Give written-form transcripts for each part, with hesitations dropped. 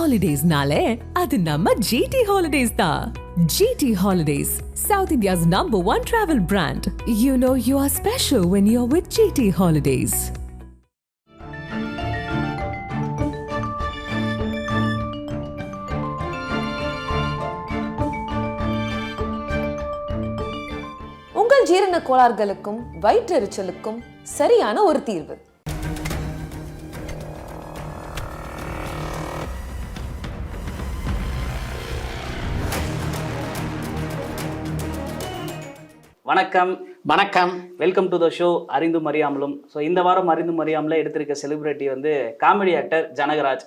Holidays-nale, adu namma GT Holidays da. GT Holidays, South India's #1 travel brand. You know you are special when you're with GT Holidays. உங்கள் ஜீரண கோளாறுகளுக்கும் வயிற்றெரிச்சலுக்கும் சரியான ஒரு தீர்வு. வணக்கம். வணக்கம். Welcome to the show அறிந்தும் அறியாமலும். So இந்த வாரம் அறிந்தும் அறியாமல எடுத்திருக்க செலிபிரிட்டி வந்து காமெடி ஆக்டர் ஜனகராஜ்.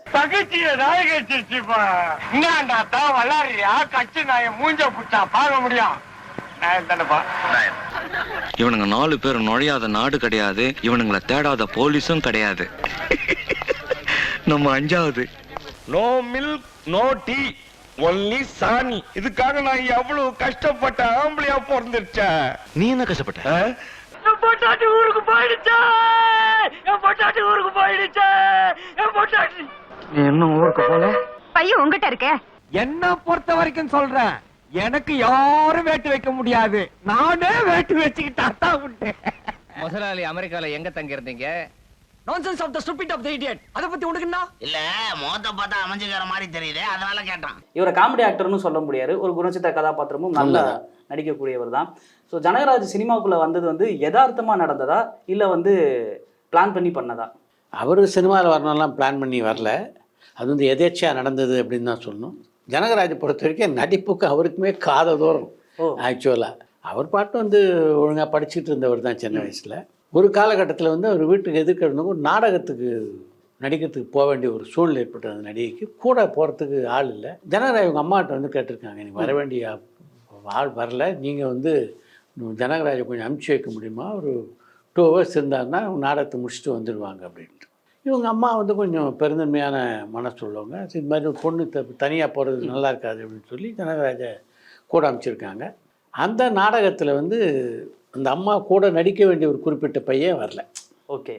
இவனுங்க 4 பேர் நுழையாத நாடு கிடையாது, இவனுங்களை தேடாத போலீஸும் கிடையாது. நம்ம 5வது. No milk no tea only சாணி. இதுக்காக நான் எவ்வளவு கஷ்டப்பட்ட ஆம்பளையா பிறந்துருச்சா? நீ என்ன கஷ்டப்பட்ட? என் பொட்டாட்டி ஊருக்கு போயிடுச்சா, என் பொட்டாட்டி ஊருக்கு போயிடுச்சா, என் பொட்டாட்டி. நீ என்ன ஊருக்கு போல? பையன் உங்ககிட்ட இருக்க. என்ன பொறுத்த வரைக்கும் சொல்றேன், எனக்கு யாரும் வேட்டு வைக்க முடியாது. நானே வேட்டு வச்சுக்கிட்டா தான் உண்டு. முதலாளி அமெரிக்கால எங்க தங்கி இருந்தீங்க? Nonsense of the stupid of the idiot. அத பத்தி உனக்கு என்ன? இல்ல மோத்த பார்த்தா அமைஞ்சுக்கிற மாதிரி தெரியுது, அதனால கேட்டேன். இவரை காமெடி ஆக்டர்னு சொல்ல முடியாது, ஒரு குணச்சித்த கதாபாத்திரமும் நல்லா நடிக்கக்கூடியவர் தான். ஸோ ஜனகராஜ் சினிமாவுக்குள்ள வந்தது வந்து யதார்த்தமா நடந்ததா இல்லை வந்து பிளான் பண்ணி பண்ணதா? அவர் சினிமாவில் வரணும்லாம் பிளான் பண்ணி வரல, அது வந்து எதேச்சியாக நடந்தது அப்படின்னு தான் சொல்லணும். ஜனகராஜை பொறுத்த வரைக்கும் நடிப்புக்கு அவருக்குமே காத தூரம். ஆக்சுவலாக அவர் பாட்டு வந்து ஒழுங்காக படிச்சுட்டு இருந்தவர் தான் சின்ன வயசில். ஒரு காலகட்டத்தில் வந்து அவர் வீட்டுக்கு எதிர்க்க இருந்தவங்க ஒரு நாடகத்துக்கு நடிக்கிறதுக்கு போக வேண்டிய ஒரு சூழ்நிலை ஏற்பட்டது. அந்த நடிகைக்கு கூட போகிறதுக்கு ஆள் இல்லை. ஜனகராஜ் அவங்க அம்மாட்ட வந்து கேட்டிருக்காங்க, நீங்கள் வர வேண்டிய ஆள் வரல, நீங்கள் வந்து ஜனகராஜை கொஞ்சம் அனுப்பிச்சி வைக்க முடியுமா, ஒரு 2 hours இருந்தாருன்னா நாடகத்தை முடிச்சுட்டு வந்துடுவாங்க அப்படின்ட்டு. இவங்க அம்மா வந்து கொஞ்சம் பெருந்தன்மையான மனசு உள்ளவங்க. இது மாதிரி ஒரு பொண்ணு தனியாக போகிறது நல்லா இருக்காது அப்படின்னு சொல்லி ஜனகராஜை கூட அனுப்பிச்சிருக்காங்க. அந்த நாடகத்தில் வந்து அந்த அம்மா கூட நடிக்க வேண்டிய ஒரு குறிப்பிட்ட பையன் வரல. ஓகே,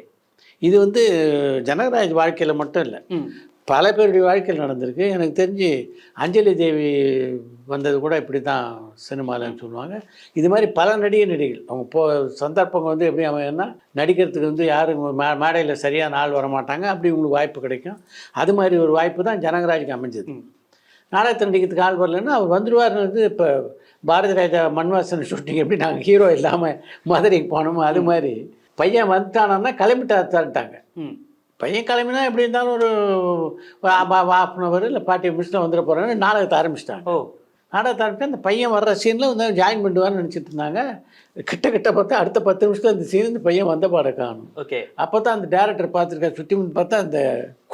இது வந்து ஜனகராஜ் வாழ்க்கையில் மட்டும் இல்லை, பல பேருடைய வாழ்க்கையில் நடந்திருக்கு. எனக்கு தெரிஞ்சு அஞ்சலி தேவி வந்தது கூட இப்படி தான் சினிமாலன்னு சொல்லுவாங்க. இது மாதிரி பல நடிகைகள் அவங்க சந்தர்ப்பங்கள் வந்து எப்படி அமையன்னா, நடிக்கிறதுக்கு வந்து யாரும் மேடையில் சரியான ஆள் வரமாட்டாங்க, அப்படி உங்களுக்கு வாய்ப்பு கிடைக்கும். அது மாதிரி ஒரு வாய்ப்பு தான் ஜனகராஜுக்கு அமைஞ்சது. நாடகத்தை நடிக்கிறதுக்கு ஆள் வரலன்னா அவர் வந்துடுவார்னு வந்து இப்போ பாரதி ராஜா மண்வாசன் ஷூட்டிங் எப்படி நாங்கள் ஹீரோ இல்லாமல் மதுரைக்கு போனோமோ அது மாதிரி பையன் வந்துட்டானா கிளம்பிட்டாங்க. பையன் கிளம்பினா எப்படி இருந்தாலும் ஒரு 1/2 hour இல்லை 40 minutes வந்துட போகிறாங்க. நாடகத்தை ஆரம்பிச்சிட்டாங்க. நாடகத்தை ஆரம்பிச்சு அந்த பையன் வர்ற சீனில் வந்து ஜாயின் பண்ணுவான்னு நினச்சிட்டு இருந்தாங்க. கிட்ட பார்த்தா அடுத்த 10 நிமிஷத்தில் அந்த சீன் இந்த பையன் வந்த பாட காணும். ஓகே, அப்போ தான் அந்த டேரக்டர் பார்த்துருக்காரு, சுற்றி முன் பார்த்தா அந்த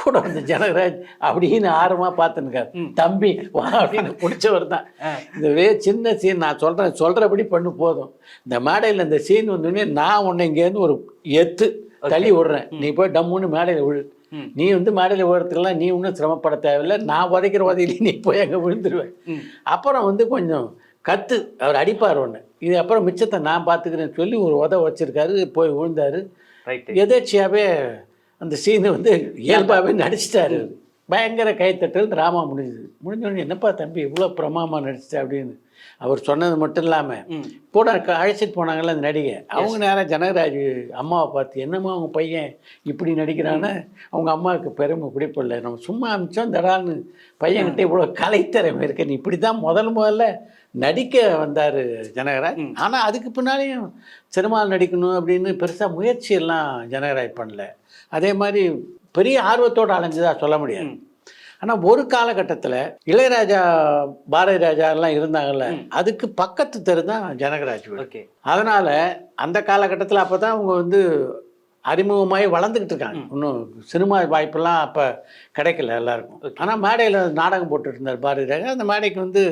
கூட அந்த ஜனகராஜ் அப்படின்னு ஆர்வமாக பார்த்துருக்காரு. தம்பி வா அப்படின்னு பிடிச்சவர் தான். இந்த சின்ன சீன் நான் சொல்கிறபடி பண்ணு போதும். இந்த மேடையில் இந்த சீன் வந்தோடனே நான் உன்னை இங்கேருந்து ஒரு எத்து தள்ளி விடுறேன், நீ போய் டம்முன்னு மேடையில் விழு. நீ வந்து மேடையில் விழுறதுக்கெல்லாம் நீ ஒன்றும் சிரமப்பட தேவையில்லை, நான் உதைக்கிற உதையிலே நீ போய் அங்கே விழுந்துருவேன். அப்புறம் வந்து கொஞ்சம் கற்று அவர் அடிப்பார் ஒன்று, இது அப்புறம் மிச்சத்தை நான் பார்த்துக்கிறேன்னு சொல்லி ஒரு வச்சிருக்காரு, போய் விழுந்தார். எதேச்சியாகவே அந்த சீனை வந்து இயல்பாகவே நடிச்சிட்டாரு. பயங்கர கைத்தட்டல் ட்ராமா முடிஞ்சோடனே என்னப்பா தம்பி இவ்வளோ பிரமாமா நடிச்சிட்ட அப்படின்னு அவர் சொன்னது மட்டும் இல்லாமல் கூட அழைச்சிட்டு போனாங்கல்ல அந்த நடிகை, அவங்க நேரம் ஜனகராஜ் அம்மாவை பார்த்து என்னம்மா அவங்க பையன் இப்படி நடிக்கிறான்னு அவங்க அம்மாவுக்கு பெருமை பிடிப்பில்லை. நம்ம சும்மா அமிச்சோம் தடான்னு பையன்கிட்ட இவ்வளோ கலைத்திறமை இருக்கு, நீ இப்படி தான் முதல்ல நடிக்க வந்தார் ஜனகராஜ். ஆனால் அதுக்கு பின்னாலேயும் சினிமாவில் நடிக்கணும் அப்படின்னு பெருசாக முயற்சியெல்லாம் ஜனகராஜ் பண்ணல. அதே மாதிரி பெரிய ஆர்வத்தோடு அலைஞ்சதாக சொல்ல முடியாது. ஆனால் ஒரு காலகட்டத்தில் இளையராஜா பாரதி ராஜா எல்லாம் இருந்தாங்கல்ல, அதுக்கு பக்கத்து தெரு தான் ஜனகராஜ். ஓகே, அதனால் அந்த காலகட்டத்தில் அப்போ தான் அவங்க வந்து அறிமுகமாகி வளர்ந்துக்கிட்டு இருக்காங்க. இன்னும் சினிமா வாய்ப்பெல்லாம் அப்போ கிடைக்கல எல்லாருக்கும். ஆனால் மேடையில் நாடகம் போட்டுட்டு இருந்தார் பாரதி ராஜா. அந்த மேடைக்கு வந்து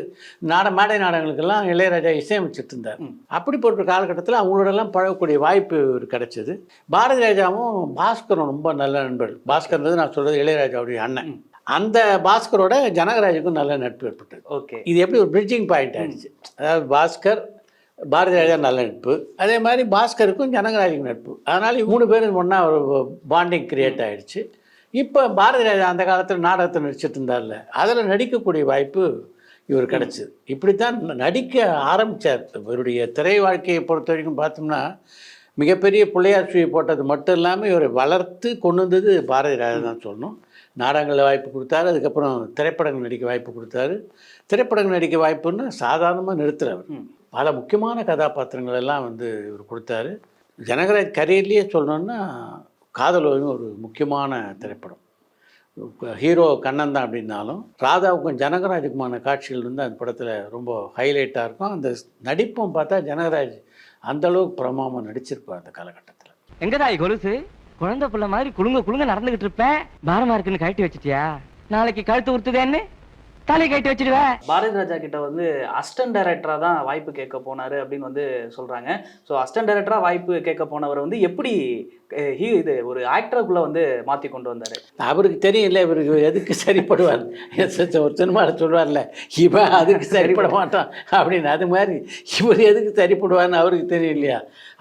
மேடை நாடகங்களுக்கெல்லாம் இளையராஜா இசையமைச்சிட்டு இருந்தார். அப்படி போட்ட காலகட்டத்தில் அவங்களோடலாம் பழகக்கூடிய வாய்ப்பு கிடைச்சது. பாரதி ராஜாவும் பாஸ்கரும் ரொம்ப நல்ல நண்பர். பாஸ்கர்ன்றது நான் சொல்கிறது இளையராஜாவுடைய அண்ணன். அந்த பாஸ்கரோட ஜனகராஜுக்கும் நல்ல நட்பு ஏற்பட்டது. ஓகே, இது எப்படி ஒரு பிரிட்ஜிங் பாயிண்ட் ஆயிடுச்சு. அதாவது பாஸ்கர் பாரதி ராஜா நல்ல நட்பு, அதே மாதிரி பாஸ்கருக்கும் ஜனகராஜுக்கும் நட்பு. அதனால் 3 பேரும் ஒன்றா ஒரு பாண்டிங் கிரியேட் ஆகிடுச்சு. இப்போ பாரதி ராஜா அந்த காலத்தில் நாடகத்தை நடிச்சிட்டு இருந்தார்ல, அதில் நடிக்கக்கூடிய வாய்ப்பு இவர் கிடச்சிது. இப்படித்தான் நடிக்க ஆரம்பித்தார். இவருடைய திரை வாழ்க்கையை பொறுத்த வரைக்கும் பார்த்தோம்னா மிகப்பெரிய பிள்ளையார் சுழி போட்டது மட்டும் இல்லாமல் இவரை வளர்த்து கொண்டு வந்தது பாரதி ராஜா தான் சொல்லணும். நாடகங்களில் வாய்ப்பு கொடுத்தாரு, அதுக்கப்புறம் திரைப்படங்கள் நடிக்க வாய்ப்பு கொடுத்தாரு. திரைப்படங்கள் நடிக்க வாய்ப்புன்னு சாதாரணமாக நிறுத்துறவர். பல முக்கியமான கதாபாத்திரங்கள் எல்லாம் வந்து இவர் கொடுத்தாரு. ஜனகராஜ் கரியர்லேயே சொல்லணுன்னா காதலோன்னு ஒரு முக்கியமான திரைப்படம். ஹீரோ கண்ணன் தான் அப்படின்னாலும் ராதாவுக்கும் ஜனகராஜுக்குமான காட்சிகள் வந்து அந்த படத்தில் ரொம்ப ஹைலைட்டாக இருக்கும். அந்த நடிப்பும் பார்த்தா ஜனகராஜ் அந்தளவுக்கு பிரமாமல் நடிச்சிருப்பார் அந்த காலகட்டத்தில். எங்கதாய் கொலுசு குழந்தை பிள்ளை மாதிரி குலுங்க நடந்துகிட்டு இருப்பேன், பாரமா இருக்குன்னு கழட்டி வச்சிட்டியா? நாளைக்கு கழுத்து உறுத்துதேன்னு தலை கழட்டி வச்சிடுவேன். பாரதி ராஜா கிட்ட வந்து அசிஸ்டன்ட் டைரக்டரா தான் வாய்ப்பு கேட்க போனாரு அப்படின்னு வந்து சொல்றாங்க. ஸோ அசிஸ்டன்ட் டைரக்டரா வாய்ப்பு கேட்க போனவர் வந்து எப்படி இது ஒரு ஆக்டருக்குள்ள வந்து மாற்றி கொண்டு வந்தார்? அவருக்கு தெரியல இவருக்கு எதுக்கு சரிப்படுவார். ஒரு சினிமாவில் சொல்லுவார்ல, இவன் அதுக்கு சரிப்பட மாட்டான் அப்படின்னு. அது மாதிரி இவர் எதுக்கு சரிப்படுவார்னு அவருக்கு தெரியும் இல்லையா?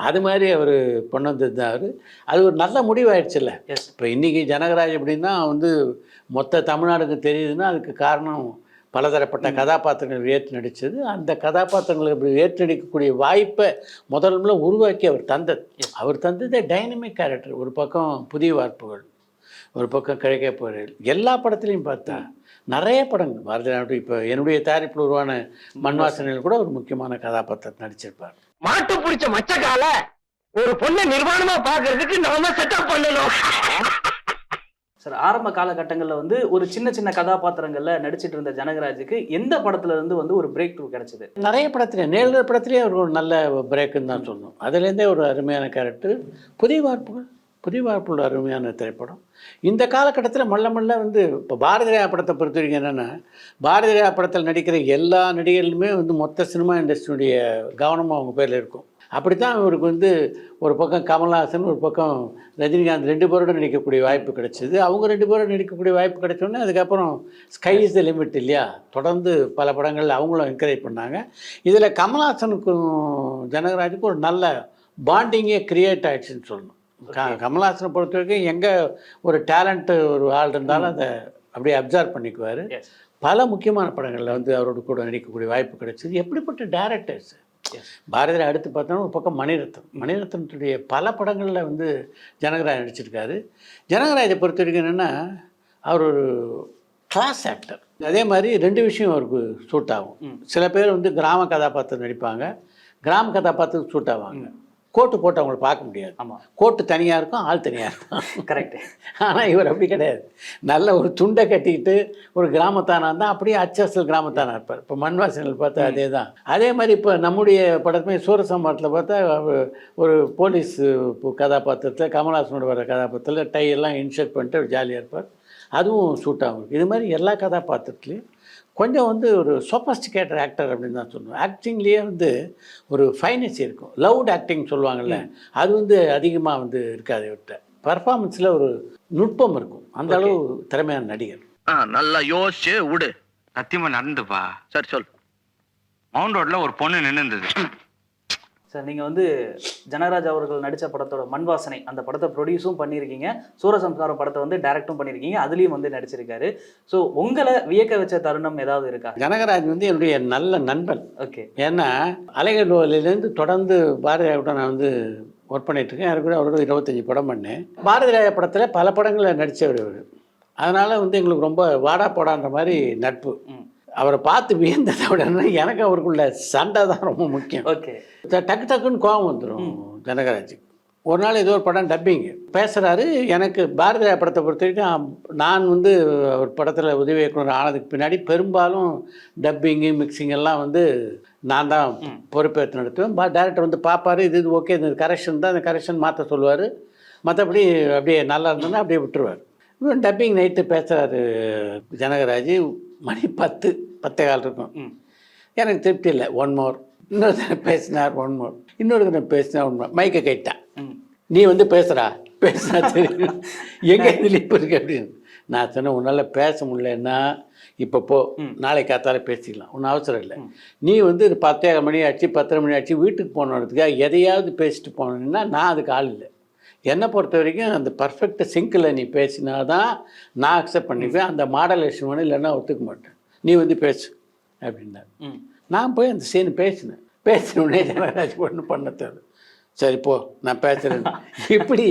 அது மாதிரி அவர் கொண்டு வந்தது தான் அவர். அது ஒரு நல்ல முடிவாயிடுச்சுல்ல. இப்போ இன்றைக்கி ஜனகராஜ் அப்படின்னா வந்து மொத்த தமிழ்நாடுக்கு தெரியுதுன்னா அதுக்கு காரணம் பலதரப்பட்ட கதாபாத்திரங்கள் ஏற்று நடித்தது. அந்த கதாபாத்திரங்களை இப்படி ஏற்று நடிக்கக்கூடிய வாய்ப்பை முதல்ல உருவாக்கி அவர் தந்ததே டைனமிக் கேரக்டர். ஒரு பக்கம் புதிய வார்ப்புகள், ஒரு பக்கம் கிழக்கே போகிறேன். எல்லா படத்துலையும் பார்த்தா நிறைய படங்கள் பாரதி ராஜா இப்போ என்னுடைய தயாரிப்பில் உருவான மண்வாசனையில் கூட ஒரு முக்கியமான கதாபாத்திரத்தை நடிச்சிருப்பார். மாட்டு பிடிச்ச மச்சக்கால ஒரு பொண்ணை நிர்வாணமா பாக்குறதுக்கு நாம செட்டப் பண்ணணும். சார், ஆரம்ப காலகட்டங்களில் வந்து ஒரு சின்ன சின்ன கதாபாத்திரங்களில் நடிச்சிட்டு இருந்த ஜனகராஜுக்கு எந்த படத்துல இருந்து வந்து ஒரு பிரேக் த்ரூ கிடைச்சது? நிறைய படத்துல நேர்ல படத்துலேயே ஒரு நல்ல பிரேக்குன்னு தான் சொல்லணும். அதுலேருந்தே ஒரு அருமையான கேரக்டர். புதிய வார்ப்புகள் அருமையான திரைப்படம். இந்த காலகட்டத்தில் மெல்ல வந்து இப்போ பாரதி ராஜா படத்தை பொறுத்த வரைக்கும் என்னென்னா, பாரதி ராஜா படத்தில் நடிக்கிற எல்லா நடிகர்களுமே வந்து மொத்த சினிமா இண்டஸ்ட்ரியுடைய கவனமாக அவங்க பேரில் இருக்கும். அப்படித்தான் இவருக்கு வந்து ஒரு பக்கம் கமல்ஹாசன், ஒரு பக்கம் ரஜினிகாந்த் 2 பேரோட நடிக்கக்கூடிய வாய்ப்பு கிடைச்சிது. அவங்க 2 பேரோட நடிக்கக்கூடிய வாய்ப்பு கிடைச்சோன்னே அதுக்கப்புறம் ஸ்கை இஸ் த லிமிட் இல்லையா, தொடர்ந்து பல படங்கள் அவங்களும் என்கரேஜ் பண்ணாங்க. இதில் கமல்ஹாசனுக்கும் ஜனகராஜுக்கும் ஒரு நல்ல பாண்டிங்கே க்ரியேட் ஆகிடுச்சுன்னு சொல்லணும். கமல்ஹாசனை பொறுத்த வரைக்கும் எங்கே ஒரு டேலண்ட்டு ஒரு ஆள் இருந்தாலும் அதை அப்படியே அப்சர்வ் பண்ணிக்குவார். பல முக்கியமான படங்களில் வந்து அவரோட கூட நடிக்கக்கூடிய வாய்ப்பு கிடைச்சிது. எப்படிப்பட்ட டேரக்டர்ஸ் பாரதியில் அடுத்து பார்த்தோன்னா ஒரு பக்கம் மணிரத்னத்துடைய பல படங்களில் வந்து ஜனகராஜ் நடிச்சிருக்காரு. ஜனகராஜை பொறுத்த வரைக்கும் என்னென்னா அவர் ஒரு கிளாஸ் ஆக்டர். அதே மாதிரி 2 விஷயம் அவருக்கு சூட் ஆகும். சில பேர் வந்து கிராம கதாபாத்திரம் நடிப்பாங்க, கிராம கதாபாத்திரம் சூட் ஆவாங்க. கோட்டு போட்டு அவங்களை பார்க்க முடியாது. ஆமாம், கோட்டு தனியாக இருக்கும், ஆள் தனியாக இருக்கும். கரெக்டு. ஆனால் இவர் அப்படி கிடையாது. நல்ல ஒரு துண்டை கட்டிக்கிட்டு ஒரு கிராமத்தானாக இருந்தால் அப்படியே அச்சசல் கிராமத்தானாக இருப்பார். இப்போ மண்வாசனில் பார்த்தா அதே தான். அதே மாதிரி இப்போ நம்முடைய படத்துமே சூரசம்பாரத்தில் பார்த்தா ஒரு போலீஸ் கதாபாத்திரத்தில் கமல்ஹாசனோட வர கதாபாத்திரத்தில் டை எல்லாம் இன்ஷர்ட் பண்ணிட்டு ஜாலியாக இருப்பார். அதுவும் சூட் ஆகும். இது மாதிரி எல்லா கதாபாத்திரத்துலேயும் கொஞ்சம் வந்து ஒரு சோபஸ்டிகேட்டட் ஆக்டர் அப்படின்னு தான் சொல்லுவேன். ஆக்டிங்லேயே வந்து ஒரு ஃபைனஸ் இருக்கும். லவுட் ஆக்டிங் சொல்லுவாங்கள்ல, அது வந்து அதிகமாக வந்து இருக்காது. விட்ட பர்ஃபார்மன்ஸில் ஒரு நுட்பம் இருக்கும். அந்த அளவு திறமையான நடிகர். நல்லா யோசிச்சு விடு. சத்தியமா நடந்துப்பா. சரி சொல். மவுண்ட் ரோட்ல ஒரு பொண்ணு நின்று இருந்தது. சார், நீங்கள் வந்து ஜனகராஜ் அவர்கள் நடித்த படத்தோட மண்வாசனை அந்த படத்தை ப்ரொடியூஸும் பண்ணியிருக்கீங்க, சூரசம்ஸ்காரம் படத்தை வந்து டைரக்டும் பண்ணியிருக்கீங்க, அதுலேயும் வந்து நடிச்சிருக்காரு. ஸோ உங்களை வியக்க வச்ச தருணம் ஏதாவது இருக்கா? ஜனகராஜ் வந்து என்னுடைய நல்ல நண்பன். ஓகே. ஏன்னா அலைகள் ஓலையிலேருந்து தொடர்ந்து பாரதி ராஜா நான் வந்து ஒர்க் பண்ணிகிட்ருக்கேன். எனக்கு கூட அவரோட 25 படம் பண்ணேன். பாரதி ராஜா படத்தில் பல படங்களில் நடித்தவர் அவர். அதனால் வந்து எங்களுக்கு ரொம்ப வாடா போடான்ற மாதிரி நட்பு. அவரை பார்த்து வியந்ததை விட எனக்கு அவருக்குள்ள சண்டை தான் ரொம்ப முக்கியம். ஓகே. டக்குன்னு கோபம் வந்துடும் ஜனகராஜுக்கு. ஒரு நாள் ஏதோ ஒரு படம் டப்பிங்கு பேசுகிறாரு. எனக்கு பாரதி ராஜா படத்தை பொறுத்த வரைக்கும் நான் வந்து ஒரு படத்தில் உதவி இயக்குனர் ஆனதுக்கு பின்னாடி பெரும்பாலும் டப்பிங்கு மிக்சிங் எல்லாம் வந்து நான் தான் பொறுப்பேற்று நடத்துவேன். டேரக்டர் வந்து பார்ப்பார், இது ஓகே, இந்த கரெக்ஷன் தான், இந்த கரெக்ஷன் மாற்ற சொல்லுவார். மற்றபடி அப்படியே நல்லா இருந்ததுன்னா அப்படியே விட்டுருவார். டப்பிங் நைட்டு பேசுகிறாரு ஜனகராஜ். மணி 10 இருக்கும். எனக்கு திருப்தி இல்லை. 1 more. இன்னொரு தடவை பேசினார். 1 more. இன்னொரு தடவை பேசினா 1 more. மைக்கை கைட்டான். நீ வந்து பேசுனா தெரியும், எங்கே லிப் இருக்கு அப்படின்னு. நான் சொன்னேன், உன்னால் பேச முடியலன்னா இப்போ போ, நாளைக்கு காத்தால பேசிக்கலாம், ஒன்றும் அவசரம் இல்லை. நீ வந்து 10 மணி ஆச்சு 10 மணி ஆச்சு வீட்டுக்கு போனதுக்காக எதையாவது பேசிட்டு போனோன்னா நான் அதுக்கு ஆள் இல்லை. என்னை பொறுத்த வரைக்கும் அந்த பர்ஃபெக்ட் சிங்கில் நீ பேசினா தான் நான் அக்செப்ட் பண்ணிப்பேன். அந்த மாடலேஷன் ஒன்று இல்லைன்னா ஒத்துக்க மாட்டேன். நீ வந்து பேசு அப்படின்னாரு. நான் போய் அந்த சீன் பேசினோடனே ஜனகராஜ் ஒன்று பண்ண தேவை. சரி போ நான் பேசுகிறேன் இப்படி.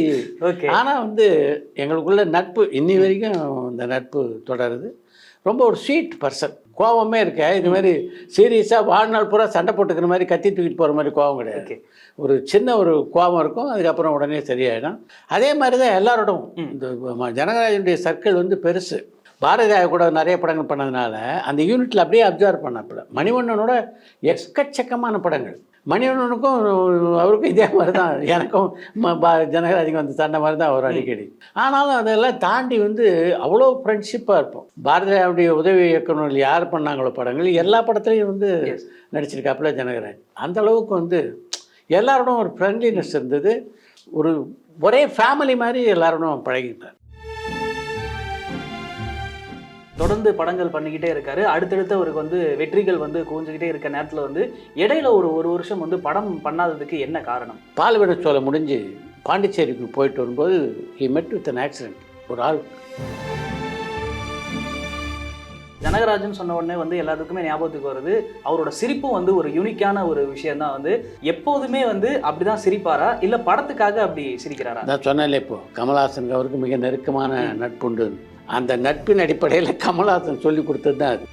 ஆனால் வந்து எங்களுக்குள்ள நட்பு இன்னி வரைக்கும் இந்த நட்பு தொடருது. ரொம்ப ஒரு ஸ்வீட் பர்சன். கோபமே இருக்க இது மாதிரி சீரியஸாக வாழ்நாள் பூரா சண்டை போட்டுக்கிற மாதிரி கத்தி தூக்கிட்டு போகிற மாதிரி கோபம் கிடையாது. ஒரு சின்ன ஒரு கோபம் இருக்கும், அதுக்கப்புறம் உடனே சரியாயிடும். அதே மாதிரி தான் எல்லாரோடும். இந்த ஜனகராஜனுடைய சர்க்கிள் வந்து பெருசு. பாரதிராஜா கூட நிறைய படங்கள் பண்ணதுனால அந்த யூனிட்டில் அப்படியே அப்சர்வ் பண்ணப்பட. மணிவண்ணனோட எக்கச்சக்கமான படங்கள். மணிவண்ணனுக்கும் அவருக்கும் இதே மாதிரி தான், எனக்கும் ஜனகராஜுக்கும் வந்து சண்டை மாதிரி தான் அவர் அடிக்கடி. ஆனாலும் அதெல்லாம் தாண்டி வந்து அவ்வளோ ஃப்ரெண்ட்ஷிப்பாக இருப்போம். பாரதிராஜனுடைய உதவி இயக்குநர்கள் யார் பண்ணாங்களோ படங்கள் எல்லா படத்துலையும் வந்து நடிச்சிருக்காப்புல ஜனகராஜ். அந்த அளவுக்கு வந்து எல்லாரோடும் ஒரு ஃப்ரெண்ட்லினஸ் இருந்தது. ஒரே ஃபேமிலி மாதிரி எல்லாரோடும் பழகிட்டார். தொடர்ந்து படங்கள் பண்ணிக்கிட்டே இருக்காரு. அடுத்தடுத்து அவருக்கு வந்து வெற்றிகள் வந்து குவிஞ்சுக்கிட்டே இருக்க நேரத்தில் வந்து இடையில ஒரு வருஷம் வந்து படம் பண்ணாததுக்கு என்ன காரணம்? பால்வெட சோலை முடிஞ்சு பாண்டிச்சேரிக்கு போயிட்டு வரும்போது ஹி மெட் வித் அன் ஆக்சிடென்ட். ஒரு ஆள் ஜனகராஜன் சொன்ன உடனே வந்து எல்லாத்துக்குமே ஞாபகத்துக்கு வருது அவரோட சிரிப்பும் வந்து ஒரு யூனிக்கான ஒரு விஷயம் தான். வந்து எப்போதுமே வந்து அப்படிதான் சிரிப்பாரா இல்லை படத்துக்காக அப்படி சிரிக்கிறாரா? நான் சொன்னேன்ல, இப்போ கமல்ஹாசனுக்கு அவருக்கு மிக நெருக்கமான நட்புண்டு. அந்த நட்பின் அடிப்படையில் கமல்ஹாசன் சொல்லி கொடுத்தது தான் அது.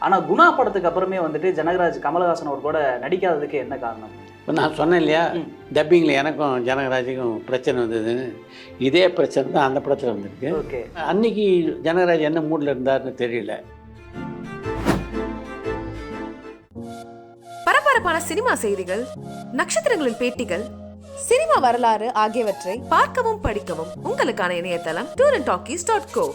ஆனால் குணா படத்துக்கு அப்புறமே வந்துட்டு ஜனகராஜ் கமல்ஹாசன் அவர் கூட நடிக்காததுக்கு என்ன காரணம்? இப்போ நான் சொன்னேன் இல்லையா, டப்பிங்கில் எனக்கும் ஜனகராஜுக்கும் பிரச்சனை வந்ததுன்னு. இதே பிரச்சனை தான் அந்த படத்தில் வந்திருக்கு. அன்னைக்கு ஜனகராஜ் என்ன மூடில் இருந்தார்னு தெரியல. பரபரப்பான சினிமா செய்திகள், நட்சத்திரங்களின் பேட்டிகள், சினிமா வரலாறு ஆகியவற்றை பார்க்கவும் படிக்கவும் உங்களுக்கான இணையதளம் tourantalkies.co.